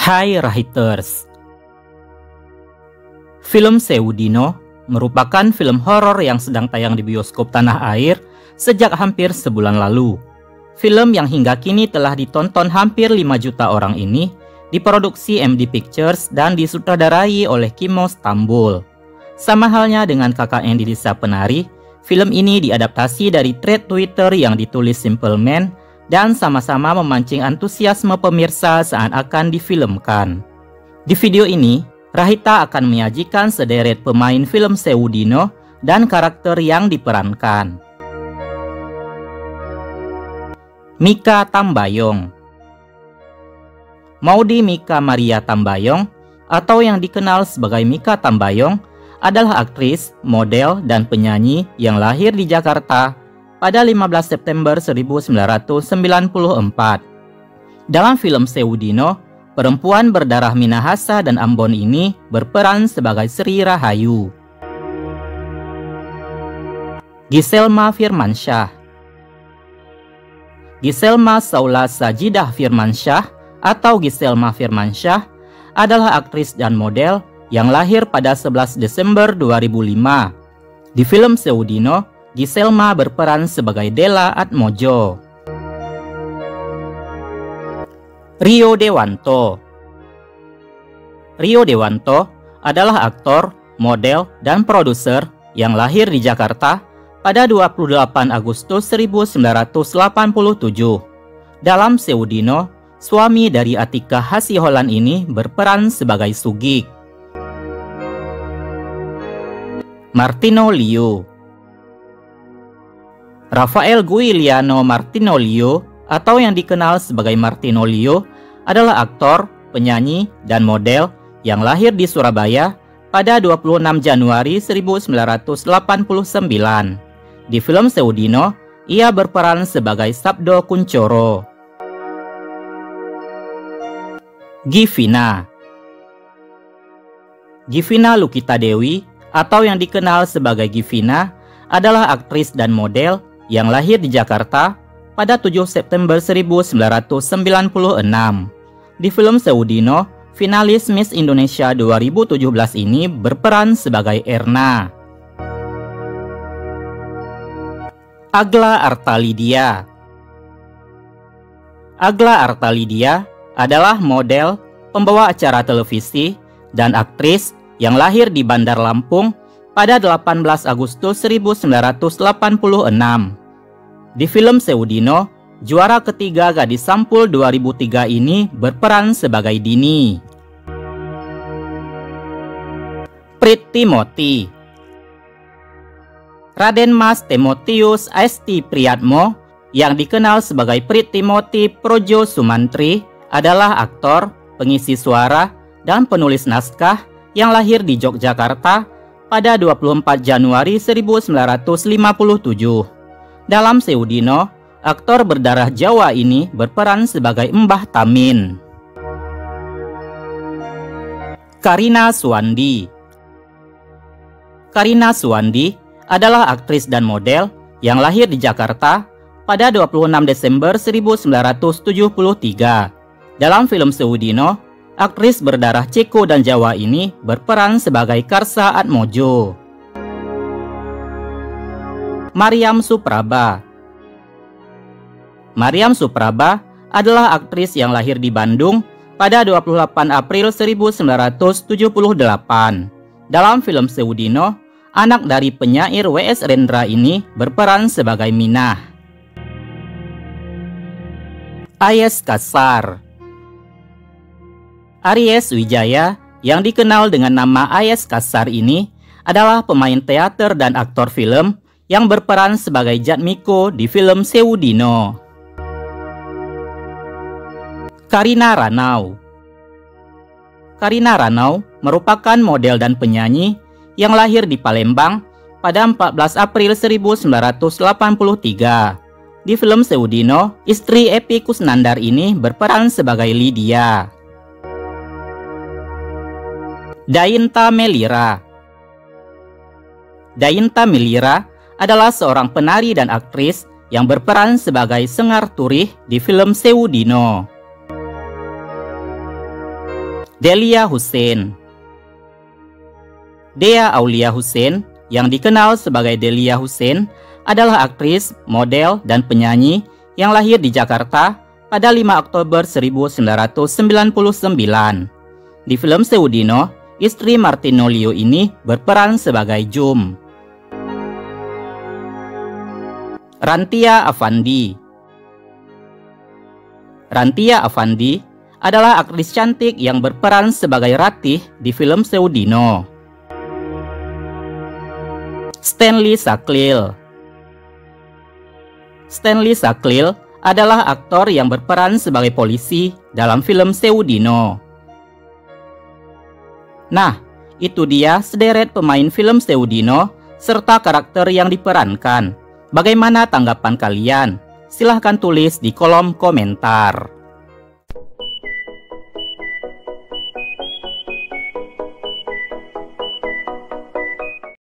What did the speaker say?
Hai Writers. Film Seudino merupakan film horor yang sedang tayang di bioskop tanah air sejak hampir sebulan lalu. Film yang hingga kini telah ditonton hampir 5 juta orang ini diproduksi MD Pictures dan disutradarai oleh Kimo Stambul. Sama halnya dengan kakaknya Didisa Penari, film ini diadaptasi dari thread Twitter yang ditulis Simple Man dan sama-sama memancing antusiasme pemirsa saat akan difilmkan. Di video ini, Rahita akan menyajikan sederet pemain film Seudino dan karakter yang diperankan. Mika Tambayong. Maudy Mika Maria Tambayong atau yang dikenal sebagai Mika Tambayong adalah aktris, model, dan penyanyi yang lahir di Jakarta pada 15 September 1994. Dalam film Seudino, perempuan berdarah Minahasa dan Ambon ini berperan sebagai Sri Rahayu. Giselma Firmansyah. Giselma Saula Sajidah Firmansyah atau Giselma Firmansyah adalah aktris dan model yang lahir pada 11 Desember 2005. Di film Seudino, Giselma berperan sebagai Della Atmojo. Rio Dewanto. Rio Dewanto adalah aktor, model, dan produser yang lahir di Jakarta pada 28 Agustus 1987. Dalam Seudino, suami dari Atika Hasiholan ini berperan sebagai Sugik. Martino Liu. Rafael Guiliano Martino Liu atau yang dikenal sebagai Martino Liu adalah aktor, penyanyi, dan model yang lahir di Surabaya pada 26 Januari 1989. Di film Seudino, ia berperan sebagai Sabdo Kuncoro. Givina. Givina Lukita Dewi atau yang dikenal sebagai Givina adalah aktris dan model yang lahir di Jakarta pada 7 September 1996. Di film Seudino, finalis Miss Indonesia 2017 ini berperan sebagai Erna. Agla Artalidia. Agla Artalidia adalah model, pembawa acara televisi, dan aktris yang lahir di Bandar Lampung pada 18 Agustus 1986. Di film Seudino, juara ketiga Gadis Sampul 2003 ini berperan sebagai Dini. Prit Timothy. Raden Mas Timotius Asti Priyatmo yang dikenal sebagai Prit Timothy Projo Sumantri adalah aktor, pengisi suara, dan penulis naskah yang lahir di Yogyakarta pada 24 Januari 1957. Dalam Seudino, aktor berdarah Jawa ini berperan sebagai Mbah Tamin. Karina Suwandi. Karina Suwandi adalah aktris dan model yang lahir di Jakarta pada 26 Desember 1973. Dalam film Seudino, aktris berdarah Ceko dan Jawa ini berperan sebagai Karsa Atmojo. Mariam Supraba. Mariam Supraba adalah aktris yang lahir di Bandung pada 28 April 1978. Dalam film Seudino, anak dari penyair W.S. Rendra ini berperan sebagai Minah. Ayes Kasar. Aries Wijaya yang dikenal dengan nama Ayes Kasar ini adalah pemain teater dan aktor film yang berperan sebagai Jatmiko di film Seudino. Karina Ranau. Karina Ranau merupakan model dan penyanyi yang lahir di Palembang pada 14 April 1983. Di film Seudino, istri Epy Kusnandar ini berperan sebagai Lydia. Dainta Melira. Dainta Melira adalah seorang penari dan aktris yang berperan sebagai Sengar Turih di film Seudino. Delia Hussein. Dea Aulia Hussein, yang dikenal sebagai Delia Hussein, adalah aktris, model, dan penyanyi yang lahir di Jakarta pada 5 Oktober 1999. Di film Seudino, istri Martino Lio ini berperan sebagai Jum. Rantia Affandi. Rantia Affandi adalah aktris cantik yang berperan sebagai Ratih di film Seudino. Stanley Saklil. Stanley Saklil adalah aktor yang berperan sebagai polisi dalam film Seudino. Nah, itu dia sederet pemain film Seudino serta karakter yang diperankan. Bagaimana tanggapan kalian? Silahkan tulis di kolom komentar.